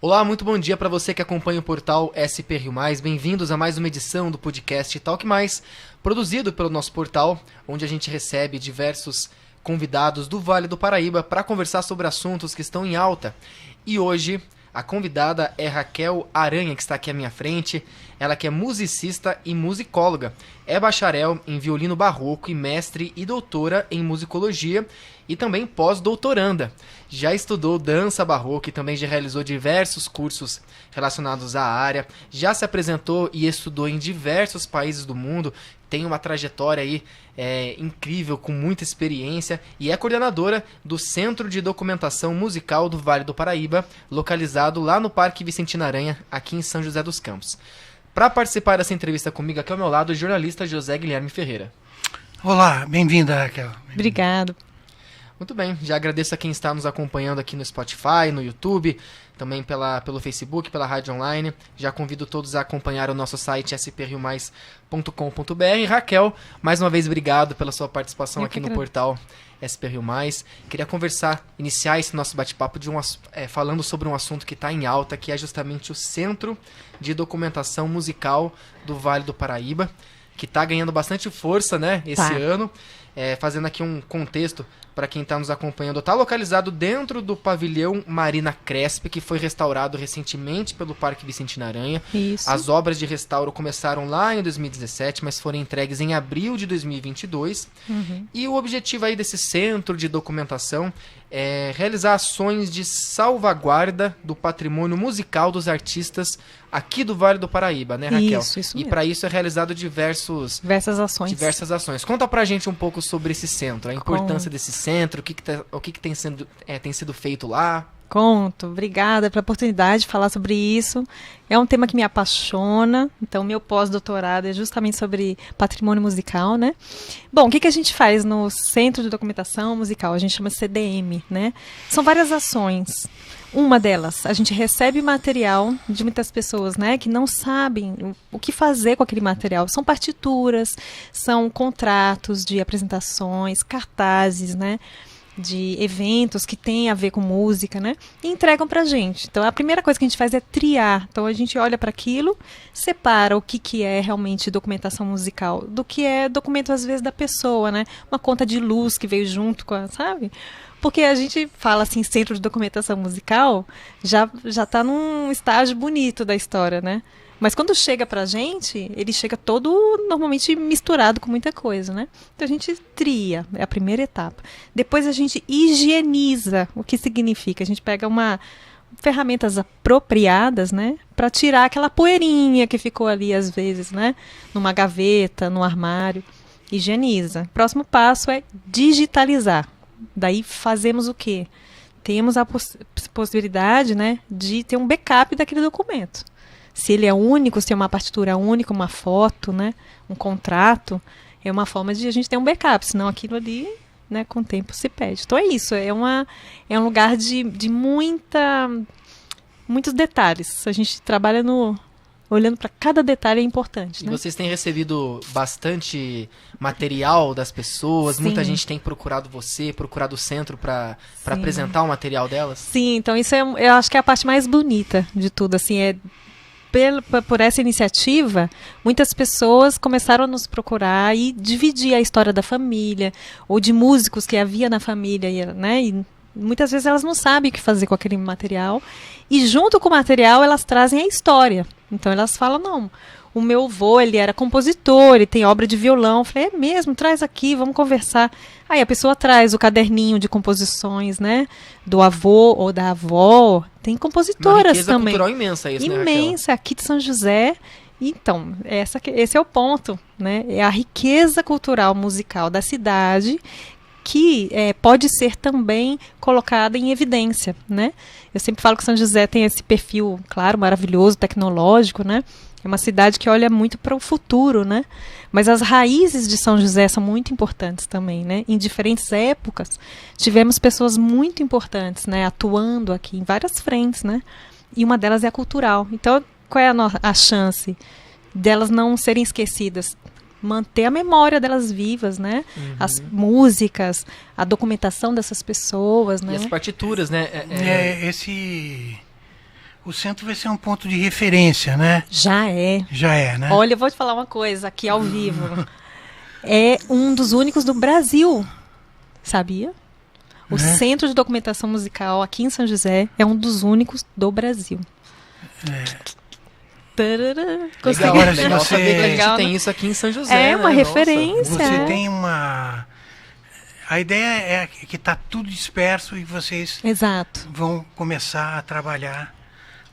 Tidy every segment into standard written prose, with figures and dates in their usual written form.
Olá, muito bom dia para você que acompanha o portal SP Rio Mais. Bem-vindos a mais uma edição do podcast Talk Mais, produzido pelo nosso portal, onde a gente recebe diversos convidados do Vale do Paraíba para conversar sobre assuntos que estão em alta. E hoje a convidada é Raquel Aranha, que está aqui à minha frente. Ela que é musicista e musicóloga. É bacharel em violino barroco e mestre e doutora em musicologia e também pós-doutoranda. Já estudou dança barroca e também já realizou diversos cursos relacionados à área. Já se apresentou e estudou em diversos países do mundo. Tem uma trajetória aí incrível, com muita experiência, e é coordenadora do Centro de Documentação Musical do Vale do Paraíba, localizado lá no Parque Vicentina Aranha, aqui em São José dos Campos. Para participar dessa entrevista comigo, aqui ao meu lado, o jornalista José Guilherme Ferreira. Olá, bem-vinda, Raquel. Obrigado. Muito bem, já agradeço a quem está nos acompanhando aqui no Spotify, no YouTube, também pelo Facebook, pela rádio online. Já convido todos a acompanhar o nosso site spriomais.com.br. Raquel, mais uma vez obrigado pela sua participação aqui no portal SP Rio Mais. Queria iniciar esse nosso bate-papo falando sobre um assunto que está em alta, que é justamente o Centro de Documentação Musical do Vale do Paraíba, que está ganhando bastante força, né, esse ano. Fazendo aqui um contexto para quem está nos acompanhando, está localizado dentro do pavilhão Marina Crespi, que foi restaurado recentemente pelo Parque Vicentina Aranha. Isso. As obras de restauro começaram lá em 2017, mas foram entregues em abril de 2022. E o objetivo aí desse centro de documentação é realizar ações de salvaguarda do patrimônio musical dos artistas aqui do Vale do Paraíba, né, Raquel? Isso E mesmo. para isso é realizado diversas ações. Conta pra gente um pouco sobre esse centro, a importância desse centro, o que tem sido feito lá. Conto, obrigada pela oportunidade de falar sobre isso. É um tema que me apaixona, então meu pós-doutorado é justamente sobre patrimônio musical, né? Bom, o que a gente faz no Centro de Documentação Musical? A gente chama CDM, né? São várias ações. Uma delas, a gente recebe material de muitas pessoas, né, que não sabem o que fazer com aquele material. São partituras, são contratos de apresentações, cartazes, né, de eventos que têm a ver com música, né, e entregam pra gente. Então, a primeira coisa que a gente faz é triar. Então, a gente olha para aquilo, separa o que é realmente documentação musical do que é documento, às vezes, da pessoa, né, uma conta de luz que veio junto com a, sabe? Porque a gente fala assim, Centro de Documentação Musical, já está num estágio bonito da história, né? Mas quando chega pra gente, ele chega todo normalmente misturado com muita coisa, né? Então a gente tria, é a primeira etapa. Depois a gente higieniza. O que significa? A gente pega ferramentas apropriadas, né? Para tirar aquela poeirinha que ficou ali às vezes, né? Numa gaveta, no armário. Higieniza. Próximo passo é digitalizar. Daí fazemos o quê? Temos a possibilidade, né, de ter um backup daquele documento. Se ele é único, se é uma partitura única, uma foto, né, um contrato, é uma forma de a gente ter um backup, senão aquilo ali, né, com o tempo se perde. Então é isso, é um lugar de muitos detalhes. A gente trabalha olhando para cada detalhe é importante. E né? vocês têm recebido bastante material das pessoas? Sim. Muita gente tem procurado o centro para apresentar o material delas? Sim, então isso eu acho que é a parte mais bonita de tudo. Assim, por essa iniciativa, muitas pessoas começaram a nos procurar e dividir a história da família, ou de músicos que havia na família, né? E muitas vezes elas não sabem o que fazer com aquele material. E junto com o material, elas trazem a história. Então elas falam, não, o meu avô, ele era compositor, ele tem obra de violão. Eu falei, é mesmo? Traz aqui, vamos conversar. Aí a pessoa traz o caderninho de composições, né? Do avô ou da avó. Tem compositoras uma também. Cultural imensa isso, né, Imensa, aqui de São José. Então, esse é o ponto, né? É a riqueza cultural musical da cidade que pode ser também colocada em evidência, né? Eu sempre falo que São José tem esse perfil, claro, maravilhoso, tecnológico, né? É uma cidade que olha muito para o futuro, né? Mas as raízes de São José são muito importantes também, né? Em diferentes épocas, tivemos pessoas muito importantes, né? Atuando aqui em várias frentes, né? E uma delas é a cultural. Então, qual é a chance delas não serem esquecidas? Manter a memória delas vivas, né? Uhum. As músicas, a documentação dessas pessoas, né? E as partituras, né? o centro vai ser um ponto de referência, né? Já é. Já é, né? Olha, eu vou te falar uma coisa aqui ao vivo. É um dos únicos do Brasil, sabia? O Centro de Documentação Musical aqui em São José é um dos únicos do Brasil. Tarará. Consegui- Agora, se legal você- saber que a gente Legal, tem né? isso aqui em São José. É uma né? Nossa. referência. Você tem uma... A ideia é que está tudo disperso e vocês Exato. vão começar a trabalhar,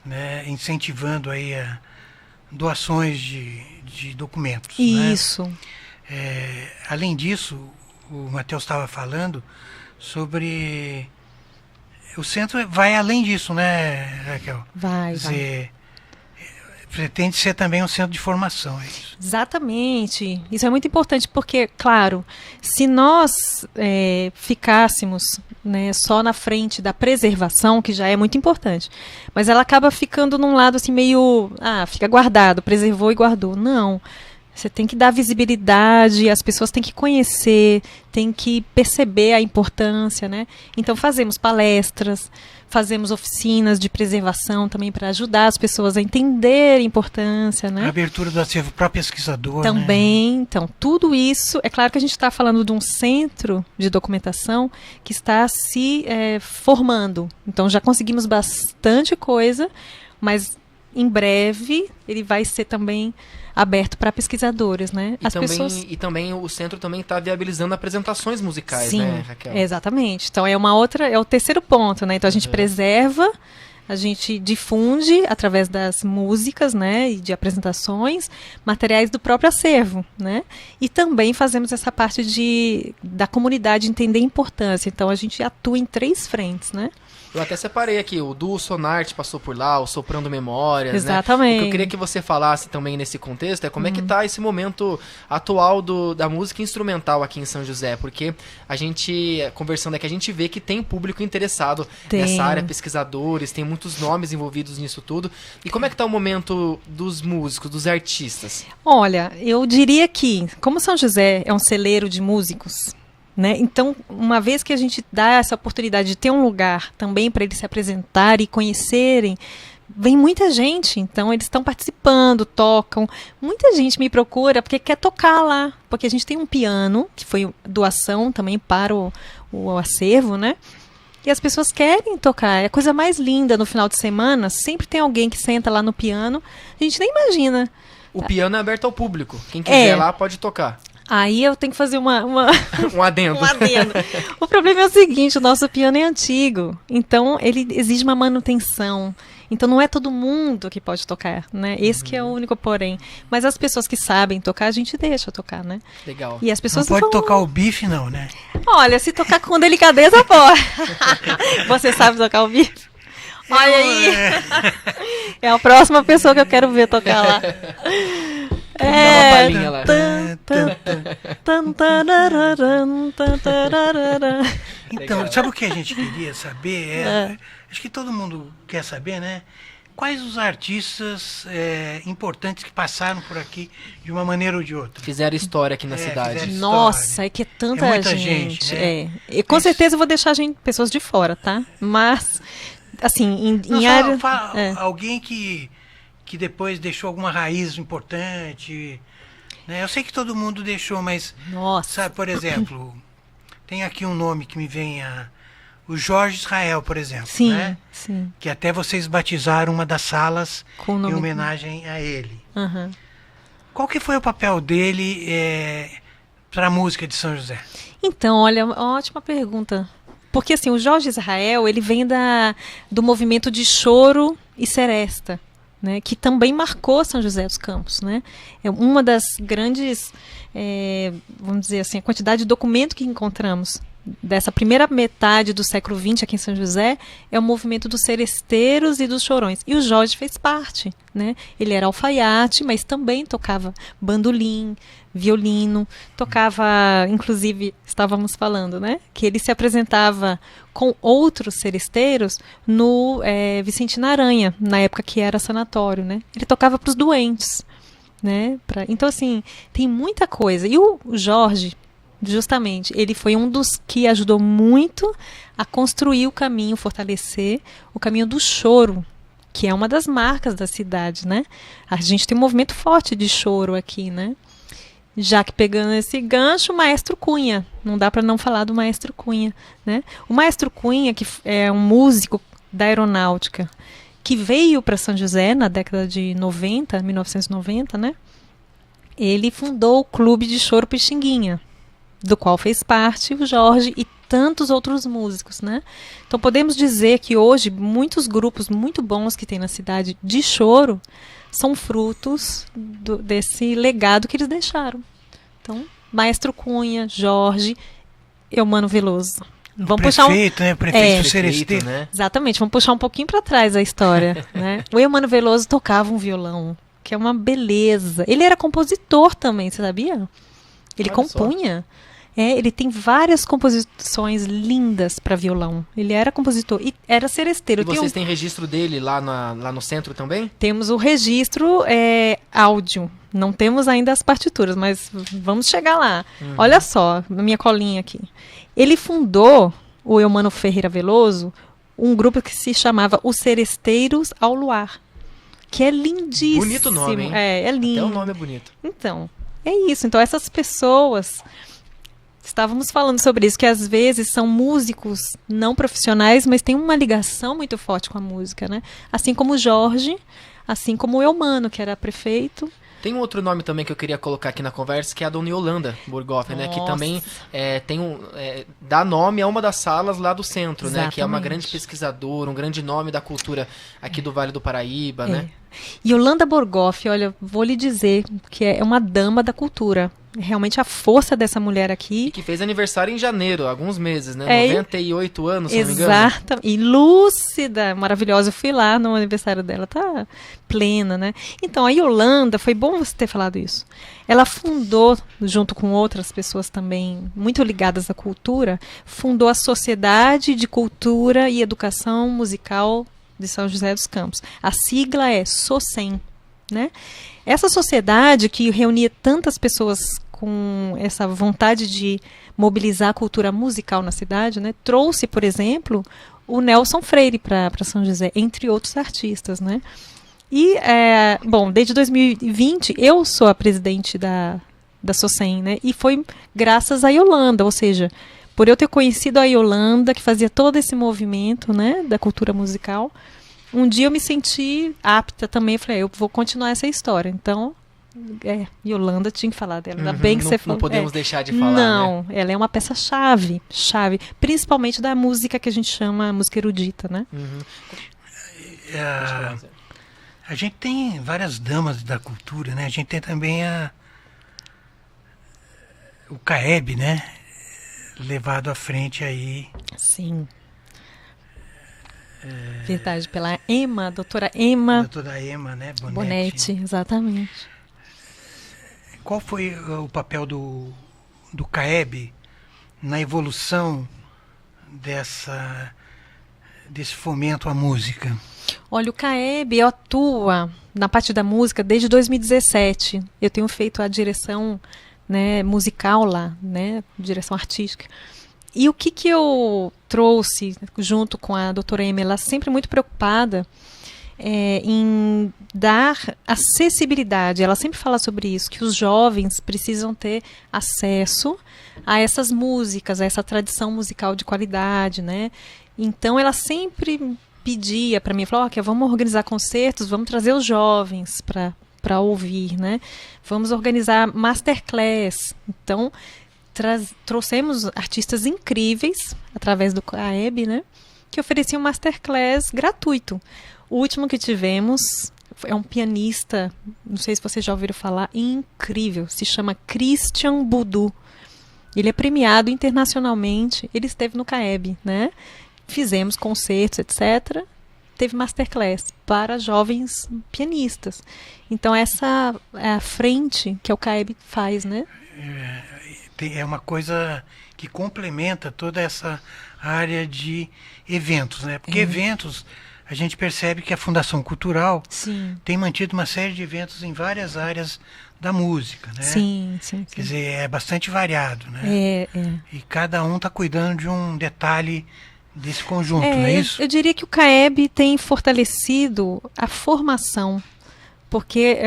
né, incentivando aí doações de documentos. Né? Isso. Além disso, o Matheus estava falando sobre... O centro vai além disso, né, Raquel? Vai. Quer dizer, pretende ser também um centro de formação, é isso? Exatamente. Isso é muito importante porque, claro, se nós ficássemos, né, só na frente da preservação, que já é muito importante, mas ela acaba ficando num lado assim meio, fica guardado, preservou e guardou. Não. Você tem que dar visibilidade, as pessoas têm que conhecer, têm que perceber a importância, né? Então fazemos palestras, fazemos oficinas de preservação também para ajudar as pessoas a entender a importância, A né? abertura do acervo para pesquisador, né? Também, então, tudo isso, é claro que a gente está falando de um centro de documentação que está se formando. Então, já conseguimos bastante coisa, mas em breve ele vai ser também aberto para pesquisadores, né? E também o centro também está viabilizando apresentações musicais, Sim, né, Raquel? exatamente. Então é o terceiro ponto, né? Então a gente preserva, a gente difunde através das músicas, né, e de apresentações, materiais do próprio acervo, né? E também fazemos essa parte da comunidade entender a importância. Então a gente atua em 3 frentes, né? Eu até separei aqui, o Duo Sonarte passou por lá, o Soprando Memórias, Exatamente. né? O que eu queria que você falasse também nesse contexto é como é que tá esse momento atual da música instrumental aqui em São José, porque a gente, conversando aqui, a gente vê que tem público interessado nessa área, pesquisadores, tem muitos nomes envolvidos nisso tudo. E como é que tá o momento dos músicos, dos artistas? Olha, eu diria que, como São José é um celeiro de músicos, né? Então, uma vez que a gente dá essa oportunidade de ter um lugar também para eles se apresentarem e conhecerem, vem muita gente. Então, eles estão participando, tocam. Muita gente me procura porque quer tocar lá. Porque a gente tem um piano, que foi doação também para o acervo, né? E as pessoas querem tocar. É a coisa mais linda no final de semana. Sempre tem alguém que senta lá no piano. A gente nem imagina. O piano é aberto ao público. Quem quiser lá pode tocar. Aí eu tenho que fazer Um adendo. um adendo. O problema é o seguinte, o nosso piano é antigo, então ele exige uma manutenção. Então não é todo mundo que pode tocar, né? Esse que é o único porém. Mas as pessoas que sabem tocar, a gente deixa tocar, né? Legal. E as Não pessoas pode vão... tocar o bife, não, né? Olha, se tocar com delicadeza, pode. Você sabe tocar o bife? Olha aí. É a próxima pessoa que eu quero ver tocar lá. Dá uma palhinha lá. Então, sabe o que a gente queria saber? Acho que todo mundo quer saber, né? Quais os artistas importantes que passaram por aqui de uma maneira ou de outra? Fizeram história aqui na cidade. fizeram- Nossa, é que é tanta É muita gente. gente, né? E com certeza eu vou deixar pessoas de fora, tá? Mas, assim, Não, em área... fala é. alguém que depois deixou alguma raiz importante, né? Eu sei que todo mundo deixou, mas, Nossa, sabe, por exemplo, tem aqui um nome que me vem o Jorge Israel, por exemplo, sim, né? sim. Que até vocês batizaram uma das salas Com o nome... em homenagem a ele. Aham. Qual que foi o papel dele para a música de São José? Então, olha, ótima pergunta. Porque, assim, o Jorge Israel, ele vem do movimento de choro e seresta, né, que também marcou São José dos Campos, né? É uma das grandes, vamos dizer assim, a quantidade de documento que encontramos dessa primeira metade do século XX aqui em São José é o movimento dos seresteiros e dos chorões. E o Jorge fez parte, né? Ele era alfaiate, mas também tocava bandolim, violino, tocava, inclusive, estávamos falando, né? Que ele se apresentava com outros seresteiros no Vicente Aranha, na época que era sanatório, né? Ele tocava para os doentes, né? Então, assim, tem muita coisa. E o Jorge, justamente, ele foi um dos que ajudou muito a construir o caminho, fortalecer o caminho do choro que é uma das marcas da cidade, né? A gente tem um movimento forte de choro aqui, né? Já que pegando esse gancho, o Maestro Cunha. Não dá para não falar do Maestro Cunha, né? O Maestro Cunha, que é um músico da aeronáutica, que veio para São José na década de 90, 1990, né? Ele fundou o Clube de Choro Pixinguinha, do qual fez parte o Jorge e tantos outros músicos, né? Então podemos dizer que hoje muitos grupos muito bons que tem na cidade de choro são frutos desse legado que eles deixaram. Então, Maestro Cunha, Jorge, Eumano Veloso. Vamos prefeito, né? Prefeito do Seresteiro, né? Exatamente, vamos puxar um pouquinho para trás a história, né? O Eumano Veloso tocava um violão, que é uma beleza. Ele era compositor também, você sabia? Ele compunha. Ele tem várias composições lindas para violão. Ele era compositor e era seresteiro. E vocês têm registro dele lá no centro também? Temos o registro áudio. Não temos ainda as partituras, mas vamos chegar lá. Olha só, na minha colinha aqui. Ele fundou, o Eumano Ferreira Veloso, um grupo que se chamava Os Seresteiros ao Luar, que é lindíssimo. Bonito nome, hein? É lindo. Até o nome é bonito. Então, é isso. Então, essas pessoas... Estávamos falando sobre isso, que às vezes são músicos não profissionais, mas tem uma ligação muito forte com a música, né? Assim como o Jorge, assim como o Eumano, que era prefeito. Tem um outro nome também que eu queria colocar aqui na conversa, que é a Dona Yolanda Borgoff, né? Que também dá nome a uma das salas lá do centro, Exatamente. né? Que é uma grande pesquisadora, um grande nome da cultura aqui do Vale do Paraíba, né? Yolanda Borgoff, olha, vou lhe dizer que é uma dama da cultura. Realmente a força dessa mulher aqui. E que fez aniversário em janeiro, há alguns meses, né? 98 anos, se não me engano. Exato. E lúcida, maravilhosa. Eu fui lá no aniversário dela, tá plena, né? Então, a Yolanda, foi bom você ter falado isso. Ela fundou, junto com outras pessoas também muito ligadas à cultura, fundou a Sociedade de Cultura e Educação Musical de São José dos Campos. A sigla é SOCEM, né? Essa sociedade que reunia tantas pessoas com essa vontade de mobilizar a cultura musical na cidade, né, trouxe, por exemplo, o Nelson Freire para São José, entre outros artistas, né? E, desde 2020, eu sou a presidente da SOCEM, né? E foi graças a Yolanda, ou seja, por eu ter conhecido a Yolanda, que fazia todo esse movimento, né, da cultura musical, um dia eu me senti apta também, eu falei, eu vou continuar essa história. Então, Yolanda tinha que falar dela. Ainda bem que você falou. Não podemos deixar de falar, não, né? Ela é uma peça-chave, principalmente da música que a gente chama música erudita, né? A gente tem várias damas da cultura, né? A gente tem também o CAEB, né? Levado à frente aí. Sim. Verdade, pela Ema, doutora Ema. Doutora Ema, né? Bonetti, exatamente. Qual foi o papel do CAEB na evolução desse fomento à música? Olha, o CAEB atua na parte da música desde 2017. Eu tenho feito a direção, né, musical lá, né, direção artística. E o que eu trouxe junto com a doutora Ema, ela sempre muito preocupada em dar acessibilidade. Ela sempre fala sobre isso, que os jovens precisam ter acesso a essas músicas, a essa tradição musical de qualidade, né? Então, ela sempre pedia para mim, falou, vamos organizar concertos, vamos trazer os jovens para ouvir, né? Vamos organizar masterclass. Então, trouxemos artistas incríveis através do CAEB, né, que ofereciam masterclass gratuito. O último que tivemos é um pianista, não sei se vocês já ouviram falar, incrível, se chama Christian Boudou. Ele é premiado internacionalmente, ele esteve no CAEB, né? Fizemos concertos, etc. Teve masterclass para jovens pianistas. Então essa é a frente que o CAEB faz, né? É uma coisa que complementa toda essa área de eventos, né? Porque eventos, a gente percebe que a Fundação Cultural tem mantido uma série de eventos em várias áreas da música, né? Sim. Quer dizer, é bastante variado, né? E cada um está cuidando de um detalhe desse conjunto, não é isso? Eu diria que o CAEB tem fortalecido a formação, porque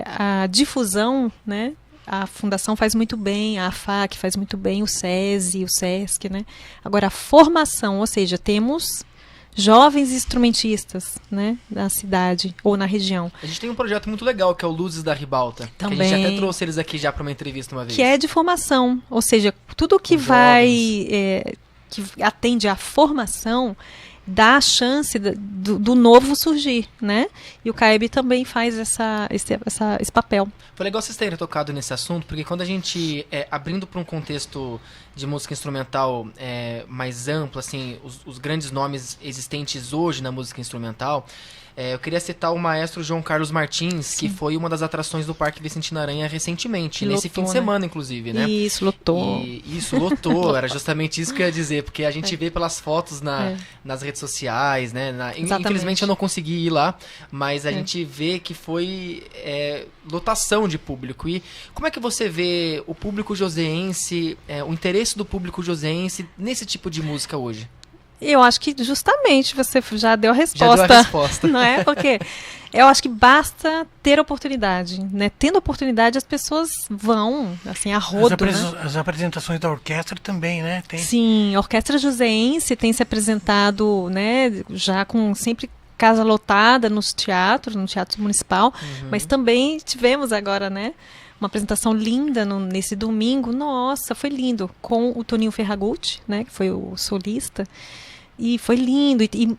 a difusão, né? A Fundação faz muito bem, a AFAC faz muito bem, o SESI, o SESC, né? Agora, a formação, ou seja, temos jovens instrumentistas, né, na cidade ou na região. A gente tem um projeto muito legal, que é o Luzes da Ribalta. Também. Que a gente até trouxe eles aqui já para uma entrevista uma vez. Que é de formação, ou seja, tudo que que atende à formação dá a chance do novo surgir, né? E o CAEB também faz esse papel. Foi legal vocês terem tocado nesse assunto, porque quando a gente, abrindo para um contexto de música instrumental mais amplo, assim, os grandes nomes existentes hoje na música instrumental, eu queria citar o maestro João Carlos Martins, Sim. que foi uma das atrações do Parque Vicentino Aranha recentemente, Que nesse lotou, fim de semana, inclusive, né? Isso, lotou. Isso, lotou, era justamente isso que eu ia dizer, porque a gente vê pelas fotos nas redes sociais, né? Infelizmente eu não consegui ir lá, mas a gente vê que foi lotação de público. E como é que você vê o público joseense, o interesse do público joseense nesse tipo de música hoje? Eu acho que justamente você já deu a resposta. Já deu a resposta. Não é? Porque eu acho que basta ter oportunidade, né? Tendo oportunidade, as pessoas vão, assim, a rodo, né? As apresentações da orquestra também, né? Sim, a Orquestra Joseense tem se apresentado, né, já com sempre casa lotada nos teatros, no Teatro Municipal, mas também tivemos agora, né, uma apresentação linda nesse domingo. Nossa, foi lindo, com o Toninho Ferragutti, né, que foi o solista. E foi lindo, e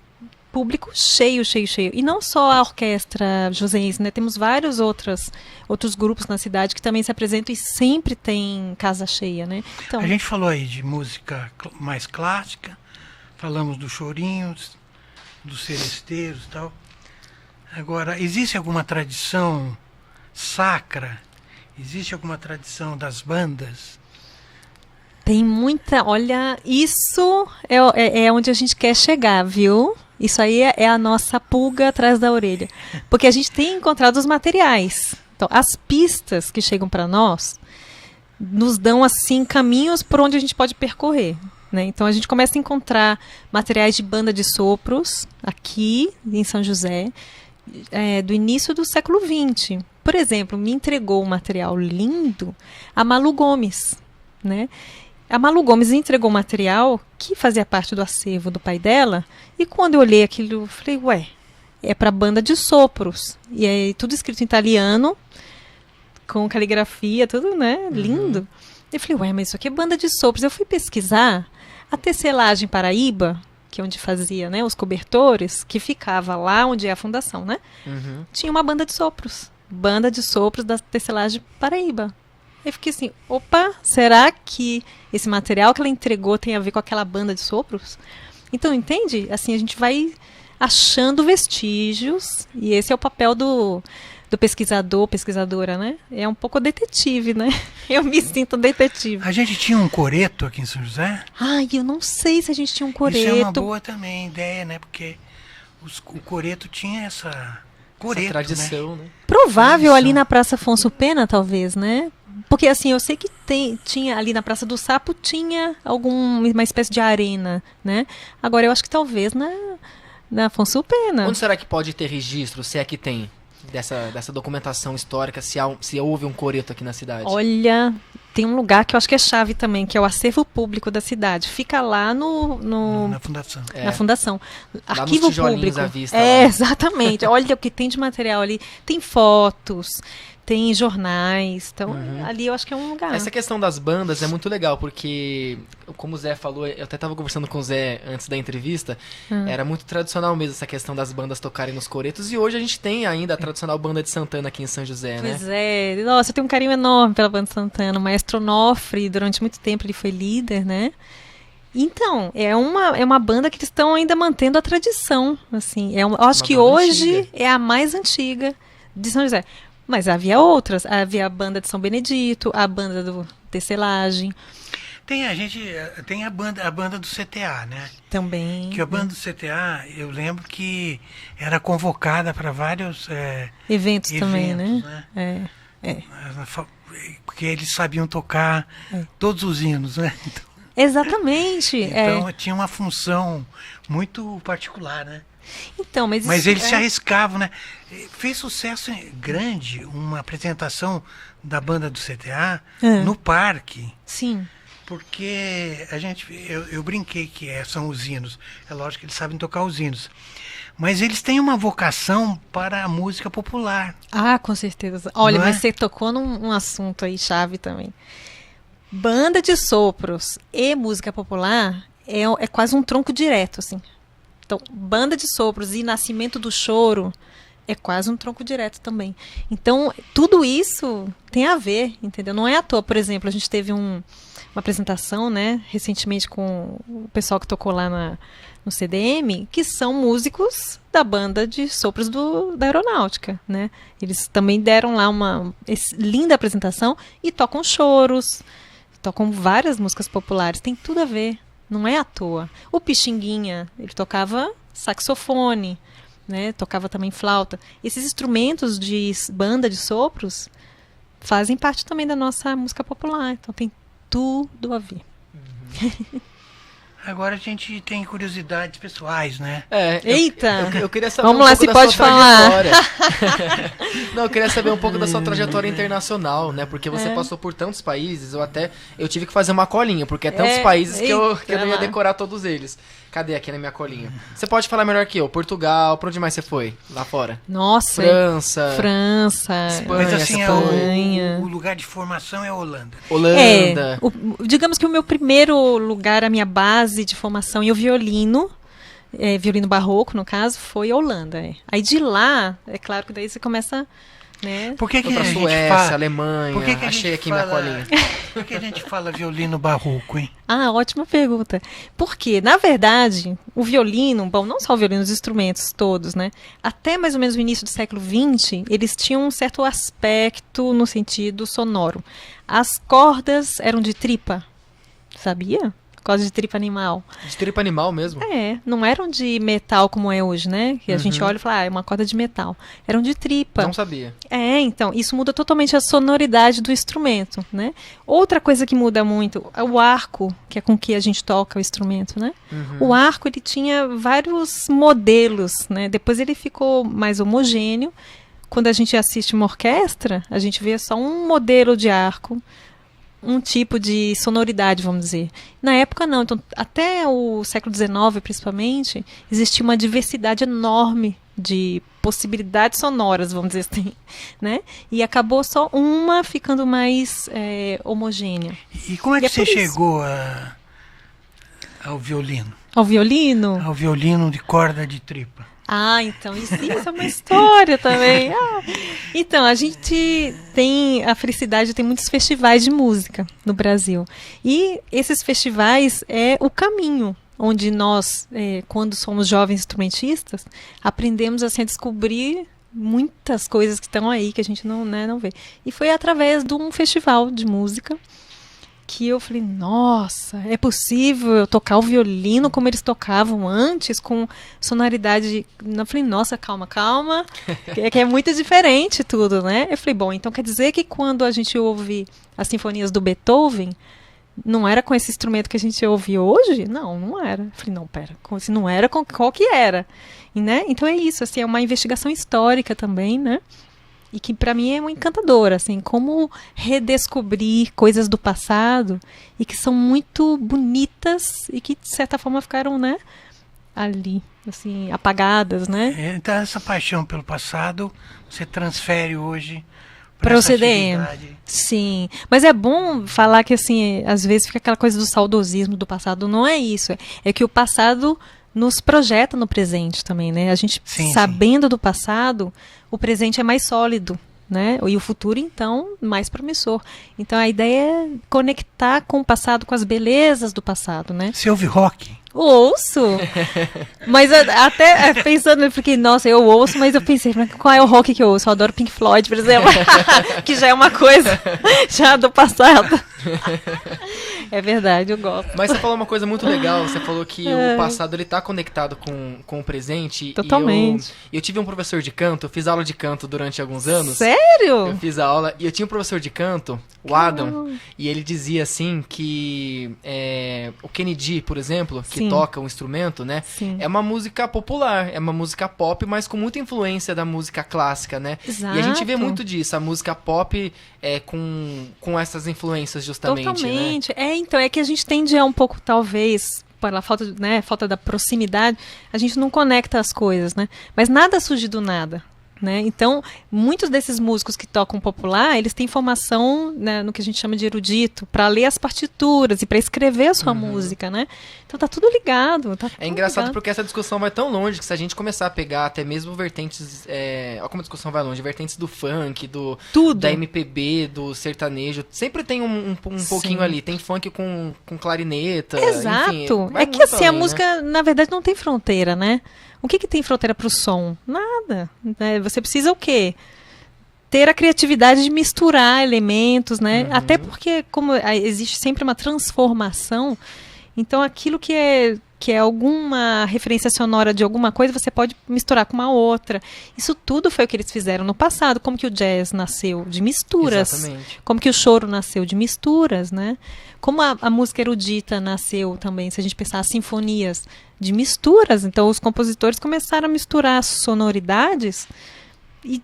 público cheio, cheio, cheio. E não só a Orquestra Joseense, né? Temos vários outros grupos na cidade que também se apresentam e sempre tem casa cheia, né? Então, a gente falou aí de música mais clássica, falamos dos chorinhos, dos seresteiros e tal. Agora, existe alguma tradição sacra? Existe alguma tradição das bandas? Tem muita... Olha, isso é onde a gente quer chegar, viu? Isso aí é a nossa pulga atrás da orelha. Porque a gente tem encontrado os materiais. Então, as pistas que chegam para nós nos dão, assim, caminhos por onde a gente pode percorrer, né? Então, a gente começa a encontrar materiais de banda de sopros aqui em São José, do início do século XX. Por exemplo, me entregou um material lindo a Malu Gomes, né? A Malu Gomes entregou material que fazia parte do acervo do pai dela, e quando eu olhei aquilo, eu falei, ué, é para banda de sopros. E é tudo escrito em italiano, com caligrafia, tudo, né? Lindo. Eu falei, ué, mas isso aqui é banda de sopros. Eu fui pesquisar a Tecelagem Paraíba, que é onde fazia, né, os cobertores, que ficava lá onde é a fundação, né? Tinha uma banda de sopros. Banda de sopros da Tecelagem Paraíba. Eu fiquei assim, opa, será que esse material que ela entregou tem a ver com aquela banda de sopros? Então, entende? Assim, a gente vai achando vestígios, e esse é o papel do pesquisador, pesquisadora, né? É um pouco detetive, né? Eu me sinto detetive. A gente tinha um coreto aqui em São José? Ai, eu não sei se a gente tinha um coreto. Isso é uma boa também ideia, né? Porque o coreto tinha essa tradição, né? Provável ali na Praça Afonso Pena, talvez, né? Porque assim, eu sei que tinha ali na Praça do Sapo, tinha uma espécie de arena, né? Agora eu acho que talvez na Afonso Pena. Onde será que pode ter registro, se é que tem, dessa documentação histórica, se houve um coreto aqui na cidade? Olha, tem um lugar que eu acho que é chave também, que é o acervo público da cidade. Fica lá na fundação. Na fundação. Lá Arquivo nos tijolinhos público. à vista, lá. Exatamente. Olha o que tem de material ali. Tem fotos, tem jornais. Então, ali eu acho que é um lugar. Essa questão das bandas é muito legal, porque, como o Zé falou, eu até estava conversando com o Zé antes da entrevista, era muito tradicional mesmo essa questão das bandas tocarem nos coretos, e hoje a gente tem ainda a tradicional banda de Santana aqui em São José, né? Pois é. Nossa, eu tenho um carinho enorme pela banda de Santana. O maestro Onofre, durante muito tempo, ele foi líder, né? Então, é uma banda que eles estão ainda mantendo a tradição, assim. Eu acho que hoje antiga. É a mais antiga de São José. Mas havia outras. Havia a banda de São Benedito, a banda do Tecelagem. Tem a banda do CTA, né? Também. Que a banda do CTA, eu lembro que era convocada para vários eventos também, né? Porque eles sabiam tocar todos os hinos, né? Então, Exatamente. Então tinha uma função muito particular, né? Então, mas eles se arriscavam, né? Fez sucesso grande uma apresentação da banda do CTA no parque. Sim. Porque eu brinquei que são os hinos. É lógico que eles sabem tocar os hinos. Mas eles têm uma vocação para a música popular. Ah, com certeza. Olha, mas você tocou num assunto aí chave também. Banda de sopros e música popular é quase um tronco direto, assim. Então, banda de sopros e Nascimento do Choro é quase um tronco direto também. Então, tudo isso tem a ver, entendeu? Não é à toa. Por exemplo, a gente teve uma apresentação, né, recentemente com o pessoal que tocou lá no CDM, que são músicos da banda de sopros da Aeronáutica, né? Eles também deram lá uma linda apresentação e tocam choros, tocam várias músicas populares, tem tudo a ver, não é à toa. O Pixinguinha, ele tocava saxofone, né? Tocava também flauta. Esses instrumentos de banda de sopros fazem parte também da nossa música popular, então tem tudo a ver. Agora a gente tem curiosidades pessoais, né? Eita! Eu queria saber Vamos um lá, pouco se da pode sua falar. trajetória. Não, eu queria saber um pouco da sua trajetória internacional, né? Porque você passou por tantos países, eu tive que fazer uma colinha, porque é tantos países que eu não ia decorar todos eles. Cadê aqui na minha colinha? Você pode falar melhor que eu. Portugal, pra onde mais você foi? Lá fora? Nossa! França, Espanha. Mas assim, Espanha. o lugar de formação é a Holanda. Holanda. Digamos que o meu primeiro lugar, a minha base de formação em violino, violino barroco, no caso, foi a Holanda. Aí de lá, é claro que daí você começa, né? Por que Foi pra a gente Suécia, fala... Alemanha, Por que a achei gente aqui fala... minha colinha. Por que a gente fala violino barroco, hein? Ah, ótima pergunta. Porque, na verdade, o violino, bom, não só o violino, os instrumentos todos, né? Até mais ou menos o início do século XX, eles tinham um certo aspecto no sentido sonoro. As cordas eram de tripa, sabia? Cordas de tripa animal. De tripa animal mesmo? Não eram de metal como é hoje, né? Que a gente olha e fala, é uma corda de metal. Eram de tripa. Não sabia. Então, isso muda totalmente a sonoridade do instrumento, né? Outra coisa que muda muito é o arco, que é com que a gente toca o instrumento, né? O arco, ele tinha vários modelos, né? Depois ele ficou mais homogêneo. Quando a gente assiste uma orquestra, a gente vê só um modelo de arco, um tipo de sonoridade, vamos dizer. Na época, não. Então, até o século XIX, principalmente, existia uma diversidade enorme de possibilidades sonoras, vamos dizer assim, né? E acabou só uma ficando mais homogênea. E como é que você chegou ao violino? Ao violino? Ao violino de corda de tripa. Então isso é uma história também. Então, a gente tem a felicidade de ter muitos festivais de música no Brasil. E esses festivais é o caminho onde nós, quando somos jovens instrumentistas, aprendemos assim, a descobrir muitas coisas que estão aí, que a gente não vê. E foi através de um festival de música que eu falei, nossa, é possível eu tocar o violino como eles tocavam antes, com sonoridade... Eu falei, nossa, calma, que é muito diferente tudo, né? Eu falei, bom, então quer dizer que quando a gente ouve as sinfonias do Beethoven, não era com esse instrumento que a gente ouve hoje? Não era. Eu falei, não, pera, se não era, qual que era? E, né? Então é isso, assim, é uma investigação histórica também, né? E que para mim é uma encantadora, assim, como redescobrir coisas do passado e que são muito bonitas e que de certa forma ficaram, né, ali, assim, apagadas, né? Então essa paixão pelo passado você transfere hoje para o CDM. Sim, mas é bom falar que assim, às vezes fica aquela coisa do saudosismo do passado, não é isso, é que o passado nos projeta no presente também, né? A gente sabendo do passado, o presente é mais sólido, né? E o futuro, então, mais promissor. Então, a ideia é conectar com o passado, com as belezas do passado, né? Você ouve rock? Ouço! Mas até pensando, porque, nossa, eu ouço, mas eu pensei, qual é o rock que eu ouço? Eu adoro Pink Floyd, por exemplo, que já é uma coisa já do passado. É verdade, eu gosto. Mas você falou uma coisa muito legal, você falou que o passado ele tá conectado com o presente. Totalmente. E eu tive um professor de canto, eu fiz aula de canto durante alguns anos. Sério? Eu fiz a aula e eu tinha um professor de canto, o Adam, e ele dizia assim que o Kennedy, por exemplo, que Sim. toca um instrumento, né? Sim. É uma música popular, é uma música pop, mas com muita influência da música clássica, né? Exato. E a gente vê muito disso, a música pop com essas influências justamente, né? Totalmente. Então, é que a gente tende a um pouco, talvez, pela falta, né, falta da proximidade, a gente não conecta as coisas, né? Mas nada surge do nada. Né? Então, muitos desses músicos que tocam popular, eles têm formação, né, no que a gente chama de erudito, para ler as partituras e para escrever a sua música, né? Então tá tudo ligado. Tá tudo É engraçado ligado. porque essa discussão vai tão longe que se a gente começar a pegar até mesmo vertentes, olha como a discussão vai longe, vertentes do funk, Tudo. da MPB, do sertanejo, sempre tem um pouquinho ali, tem funk com clarineta, Exato. enfim, vai É que muito assim, a além, música, na verdade, não tem fronteira, né? O que tem fronteira para o som? Nada. Né? Você precisa o quê? Ter a criatividade de misturar elementos, né? Até porque, como existe sempre uma transformação, então aquilo que é alguma referência sonora de alguma coisa, você pode misturar com uma outra. Isso tudo foi o que eles fizeram no passado. Como que o jazz nasceu de misturas. Exatamente. Como que o choro nasceu de misturas, né? Como a música erudita nasceu também, se a gente pensar as sinfonias, de misturas. Então, os compositores começaram a misturar as sonoridades e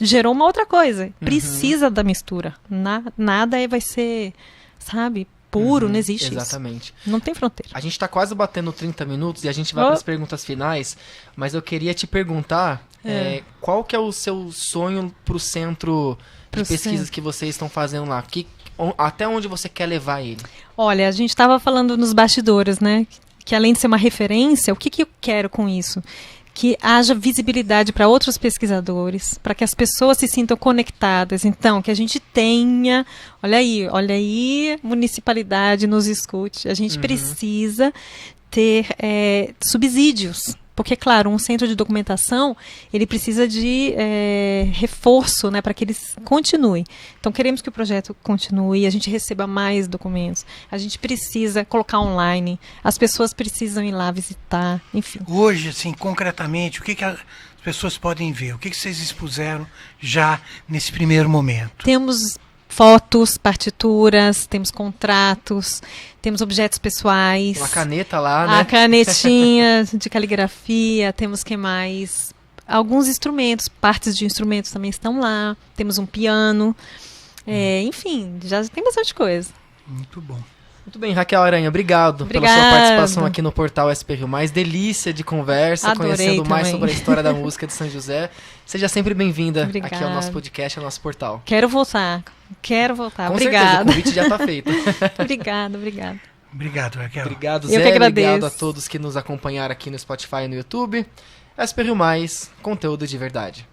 gerou uma outra coisa. Precisa da mistura. Nada vai ser, sabe, puro, não existe Exatamente. isso. Não tem fronteira. A gente está quase batendo 30 minutos e a gente vai para as perguntas finais, mas eu queria te perguntar qual que é o seu sonho para o centro de pesquisas que vocês estão fazendo lá? Até onde você quer levar ele? Olha, a gente estava falando nos bastidores, né? Que além de ser uma referência, o que eu quero com isso? Que haja visibilidade para outros pesquisadores, para que as pessoas se sintam conectadas. Então, que a gente tenha... Olha aí, municipalidade nos escute. A gente precisa ter subsídios. Porque, claro, um centro de documentação, ele precisa de reforço, né, para que eles continuem. Então, queremos que o projeto continue, a gente receba mais documentos. A gente precisa colocar online, as pessoas precisam ir lá visitar, enfim. Hoje, assim, concretamente, o que as pessoas podem ver? O que vocês expuseram já nesse primeiro momento? Temos fotos, partituras, temos contratos, temos objetos pessoais. Uma caneta lá, né? A canetinha de caligrafia, temos que mais? Alguns instrumentos, partes de instrumentos também estão lá. Temos um piano. Enfim, já tem bastante coisa. Muito bom. Muito bem, Raquel Aranha, obrigado pela sua participação aqui no Portal SP Rio Mais. Delícia de conversa, Adorei conhecendo mais também. sobre a história da música de São José. Seja sempre bem-vinda Obrigada. aqui ao nosso podcast, ao nosso portal. Quero voltar. Com Obrigada. certeza, o convite já está feito. Obrigada. Obrigado, Raquel. Obrigado, Eu que Zé. agradeço. Obrigado a todos que nos acompanharam aqui no Spotify e no YouTube. SP Rio Mais, conteúdo de verdade.